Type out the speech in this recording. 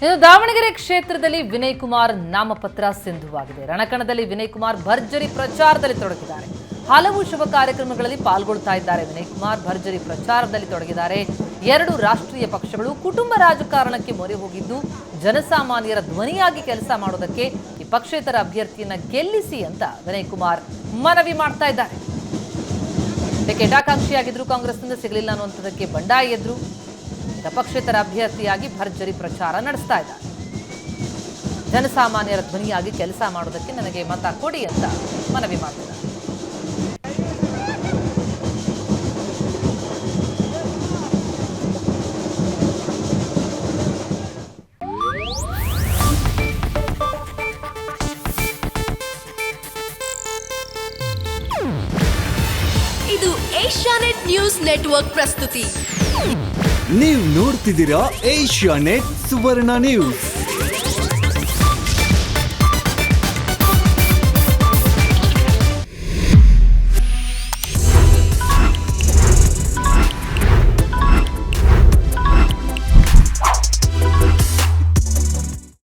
ಇನ್ನು ದಾವಣಗೆರೆ ಕ್ಷೇತ್ರದಲ್ಲಿ ವಿನಯ್ ಕುಮಾರ್ ನಾಮಪತ್ರ ಸಿಂಧುವಾಗಿದೆ. ರಣಕಣದಲ್ಲಿ ವಿನಯ್ ಕುಮಾರ್ ಭರ್ಜರಿ ಪ್ರಚಾರದಲ್ಲಿ ತೊಡಗಿದ್ದಾರೆ. ಹಲವು ಶುಭ ಕಾರ್ಯಕ್ರಮಗಳಲ್ಲಿ ಪಾಲ್ಗೊಳ್ತಾ ಇದ್ದಾರೆ. ವಿನಯ್ ಕುಮಾರ್ ಭರ್ಜರಿ ಪ್ರಚಾರದಲ್ಲಿ ತೊಡಗಿದ್ದಾರೆ. ಎರಡು ರಾಷ್ಟ್ರೀಯ ಪಕ್ಷಗಳು ಕುಟುಂಬ ರಾಜಕಾರಣಕ್ಕೆ ಮೊರೆ ಹೋಗಿದ್ದು ಜನಸಾಮಾನ್ಯರ ಧ್ವನಿಯಾಗಿ ಕೆಲಸ ಮಾಡೋದಕ್ಕೆ ಈ ಪಕ್ಷೇತರ ಅಭ್ಯರ್ಥಿಯನ್ನ ಗೆಲ್ಲಿಸಿ ಅಂತ ವಿನಯ್ ಕುಮಾರ್ ಮನವಿ ಮಾಡ್ತಾ ಇದ್ದಾರೆ. ಟಿಕೆಟ್ ಆಕಾಂಕ್ಷಿಯಾಗಿದ್ರು ಕಾಂಗ್ರೆಸ್ನಿಂದ ಸಿಗಲಿಲ್ಲ ಅನ್ನುವಂಥದ್ದಕ್ಕೆ ಬಂಡಾಯ ಎದ್ರು ಪಕ್ಷೇತರ ಅಭ್ಯರ್ಥಿಯಾಗಿ ಭರ್ಜರಿ ಪ್ರಚಾರ ನಡೆಸ್ತಾ ಇದ್ದಾರೆ. ಜನಸಾಮಾನ್ಯರ ಧ್ವನಿಯಾಗಿ ಕೆಲಸ ಮಾಡೋದಕ್ಕೆ ನನಗೆ ಮತ ಕೊಡಿ ಅಂತ ಮನವಿ ಮಾಡ್ತಿದ್ದಾರೆ. ಇದು ಏಷ್ಯಾನೆಟ್ ನ್ಯೂಸ್ ನೆಟ್ವರ್ಕ್ ಪ್ರಸ್ತುತಿ. ನೀವು ನೋಡ್ತಿದ್ದೀರಾ ಏಷ್ಯಾನೆಟ್ ಸುವರ್ಣ ನ್ಯೂಸ್.